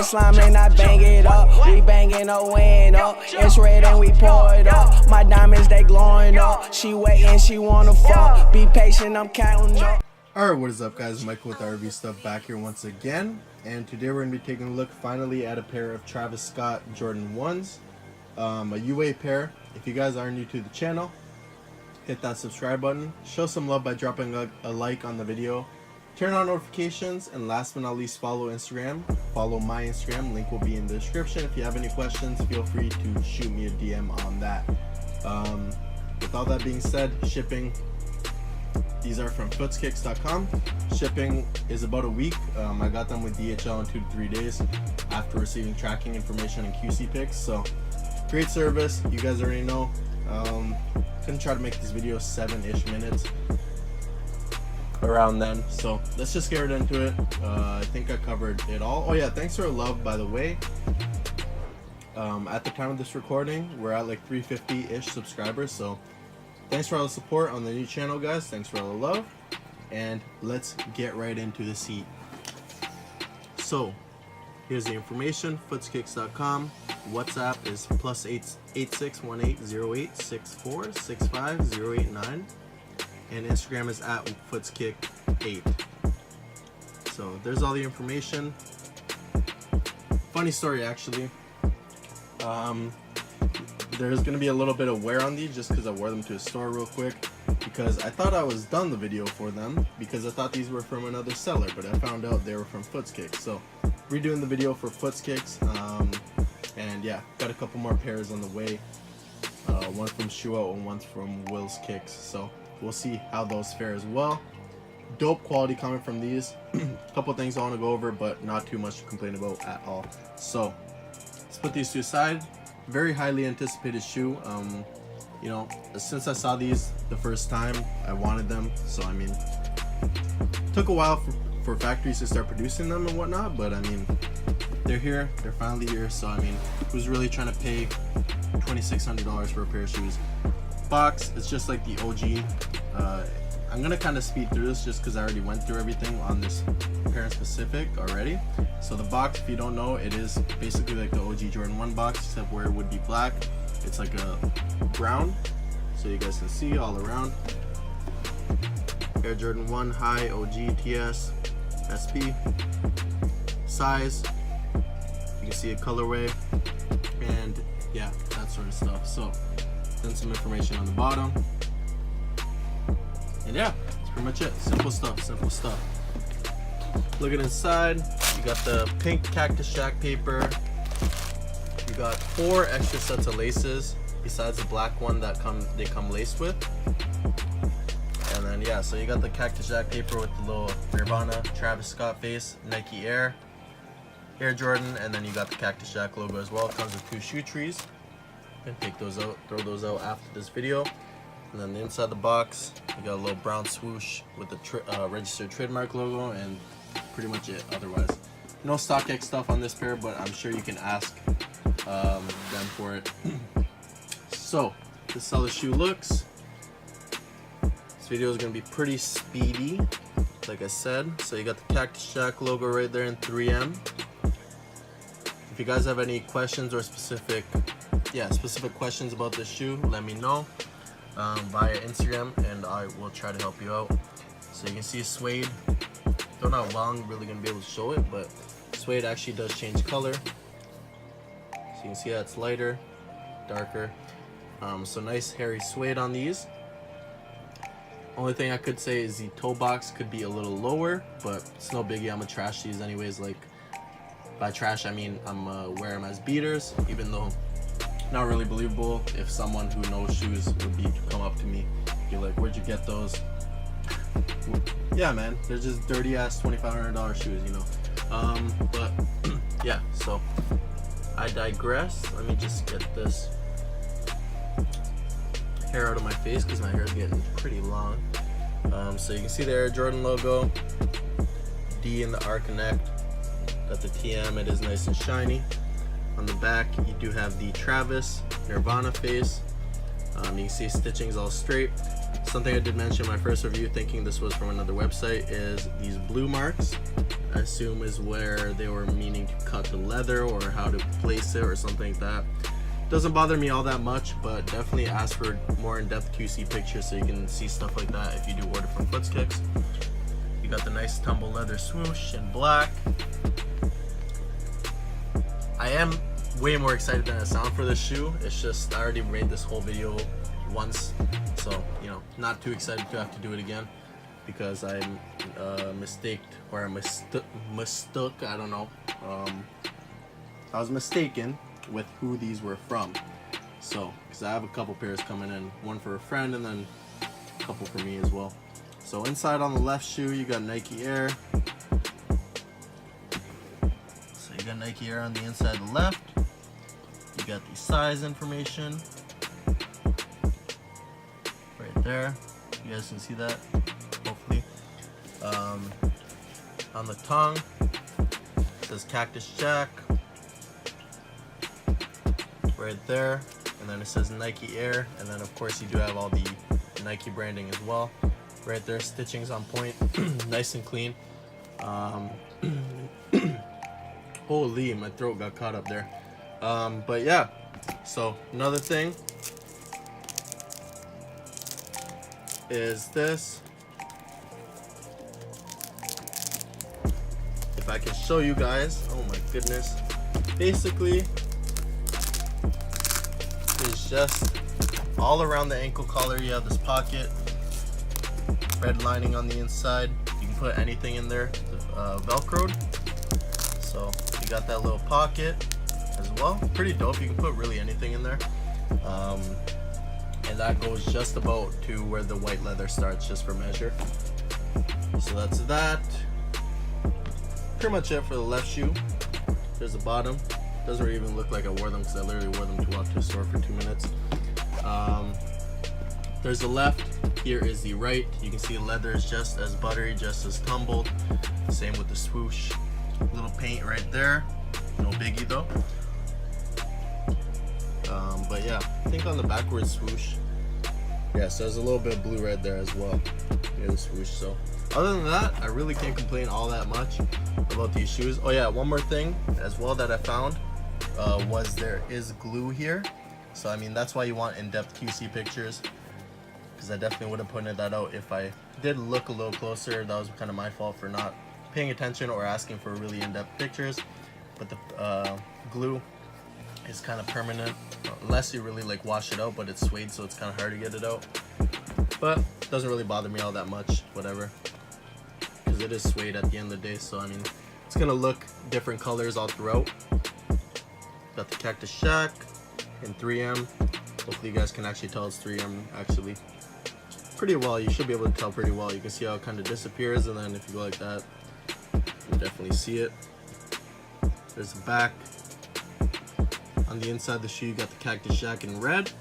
slime and I bang it up. We banging a window. It's red and we pour it up. My diamonds, they glowing up. She waiting, she wanna fuck. Be patient, I'm counting up. Alright, what is up guys? Michael with RV Stuff back here once again. And today we're going to be taking a look finally at a pair of Travis Scott Jordan 1s. A UA pair. If you guys are new to the channel, hit that subscribe button. Show some love by dropping a like on the video. Turn on notifications, and last but not least, follow Instagram. Follow my Instagram, link will be in the description. If you have any questions, feel free to shoot me a DM on that. With all that being said, shipping, these are from FootsKicks.com. Shipping is about a week. I got them with DHL in 2 to 3 days after receiving tracking information and QC pics. So great service, you guys already know. Gonna try to make this video 7-ish minutes around then, so let's just get right into it. I think I covered it all. Oh yeah, thanks for the love, by the way. At the time of this recording, we're at like 350-ish subscribers, so thanks for all the support on the new channel, guys. Thanks for all the love, and let's get right into the seat. So here's the information. FootsKicks.com. WhatsApp is +8618086465 and Instagram is at FootsKick8. So there's all the information. Funny story, actually. There's gonna be a little bit of wear on these just because I wore them to a store real quick, because I thought I was done the video for them because I thought these were from another seller, but I found out they were from FootsKicks. So redoing the video for FootsKicks, and yeah, got a couple more pairs on the way. One from Shuo and one from Will's Kicks. So we'll see how those fare as well. Dope quality coming from these. A couple things I want to go over, but not too much to complain about at all. So let's put these to the side. Very highly anticipated shoe. You know, since I saw these the first time, I wanted them. So I mean, took a while for factories to start producing them and whatnot, but I mean, they're here, they're finally here. So I mean, who's really trying to pay $2,600 for a pair of shoes? Box, it's just like the OG. I'm gonna kind of speed through this just because I already went through everything on this pair in specific already. So the box, if you don't know, it is basically like the OG Jordan 1 box, except where it would be black. It's like a brown, so you guys can see all around. Air Jordan 1 High OG TS SP size. You can see a colorway, and yeah, that sort of stuff. So then some information on the bottom, and yeah, that's pretty much it. Simple stuff, simple stuff. Looking inside, you got the pink Cactus Jack paper. You got 4 extra sets of laces besides the black one that they come laced with. And then yeah, so you got the Cactus Jack paper with the little Nirvana Travis Scott face, Nike Air Jordan, and then you got the Cactus Jack logo as well. It comes with 2 shoe trees. And take those out, throw those out after this video. And then inside the box, you got a little brown swoosh with the registered trademark logo, and pretty much it. Otherwise, no StockX stuff on this pair, but I'm sure you can ask them for it. So this is how the shoe looks. This video is gonna be pretty speedy, like I said. So you got the Cactus Jack logo right there in 3M. If you guys have any questions or specific questions about this shoe, let me know via Instagram, and I will try to help you out. So you can see suede. Don't know how well I'm really gonna be able to show it, but suede actually does change color. So you can see that's lighter, darker. So nice hairy suede on these. Only thing I could say is the toe box could be a little lower, but it's no biggie. I'm gonna trash these anyways. Like, by trash I mean I'm wear them as beaters, even though not really believable if someone who knows shoes would be to come up to me, be like, where'd you get those? Yeah man, they're just dirty ass $2,500 shoes, you know. But yeah, so I digress. Let me just get this hair out of my face because my hair is getting pretty long. So you can see the Air Jordan logo, D in the R Connect, got the TM, it is nice and shiny. On the back, you do have the Travis Nirvana face. You can see stitching's all straight. Something I did mention in my first review, thinking this was from another website, is these blue marks. I assume is where they were meaning to cut the leather or how to place it or something like that. Doesn't bother me all that much, but definitely ask for more in-depth QC pictures so you can see stuff like that if you do order from FootsKicks. You got the nice tumble leather swoosh in black. I am way more excited than I sound for this shoe. It's just I already made this whole video once, so you know, not too excited to have to do it again because I mistook, I don't know. I was mistaken with who these were from. So, because I have a couple pairs coming in, one for a friend and then a couple for me as well. So inside on the left shoe, you got Nike Air. So you got Nike Air on the inside of the left. You got the size information right there. You guys can see that, hopefully. On the tongue, it says Cactus Jack right there, and then it says Nike Air, and then of course you do have all the Nike branding as well. Right there, stitching's on point, nice and clean. Holy, my throat got caught up there. But yeah, so another thing is this. If I can show you guys, oh my goodness, basically it's just all around the ankle collar. You have this pocket, red lining on the inside. You can put anything in there, velcroed. So you got that little pocket as well, pretty dope. You can put really anything in there, and that goes just about to where the white leather starts, just for measure. So that's that. Pretty much it for the left shoe. There's the bottom. Doesn't really even look like I wore them because I literally wore them to walk to the store for 2 minutes. There's the left. Here is the right. You can see the leather is just as buttery, just as tumbled. Same with the swoosh. Little paint right there. No biggie though. But yeah, I think on the backwards swoosh, yeah, so there's a little bit of blue red there as well near the swoosh. So other than that, I really can't complain all that much about these shoes. Oh yeah, one more thing as well that I found was there is glue here. So I mean, that's why you want in-depth QC pictures, because I definitely would have pointed that out if I did look a little closer. That was kind of my fault for not paying attention or asking for really in-depth pictures. But the glue is kind of permanent unless you really like wash it out, but it's suede, so it's kind of hard to get it out. But it doesn't really bother me all that much, whatever, because it is suede at the end of the day. So I mean, it's gonna look different colors all throughout. Got the Cactus Shack in 3M. Hopefully you guys can actually tell it's 3M actually pretty well. You should be able to tell pretty well. You can see how it kind of disappears, and then if you go like that, you definitely see it. There's the back. On the inside of the shoe, you got the Cactus Shack in red,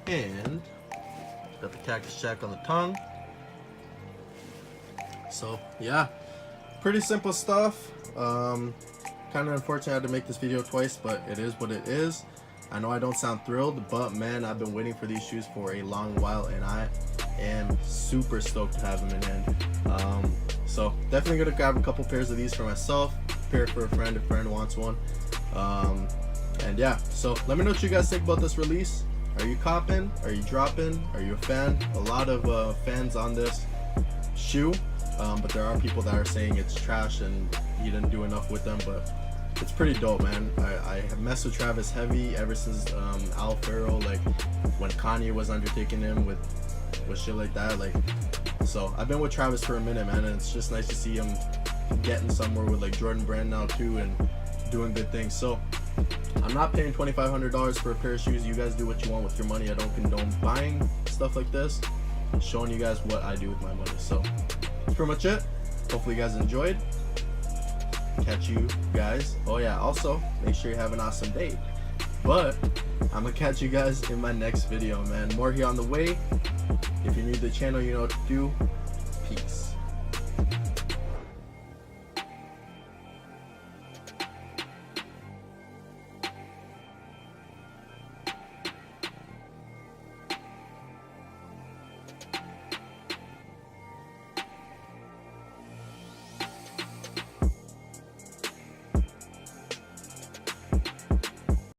and got the Cactus Shack on the tongue. So yeah, pretty simple stuff. Kind of unfortunate I had to make this video twice, but it is what it is. I know I don't sound thrilled, but man, I've been waiting for these shoes for a long while, and I am super stoked to have them in hand. So definitely gonna grab a couple pairs of these for myself, pair for a friend if a friend wants one. And yeah, so let me know what you guys think about this release. Are you copping? Are you dropping? Are you a fan? A lot of fans on this shoe, but there are people that are saying it's trash and he didn't do enough with them, but it's pretty dope, man. I have messed with Travis heavy ever since Al Farrow, like when Kanye was undertaking him with shit like that. Like, so I've been with Travis for a minute, man, and it's just nice to see him getting somewhere with like Jordan Brand now too and doing good things. So I'm not paying $2,500 for a pair of shoes. You guys do what you want with your money. I don't condone buying stuff like this. I'm showing you guys what I do with my money. So that's pretty much it. Hopefully you guys enjoyed. Catch you guys. Oh yeah, also make sure you have an awesome day. But I'm gonna catch you guys in my next video, man. More here on the way. If you're new to the channel, you know what to do.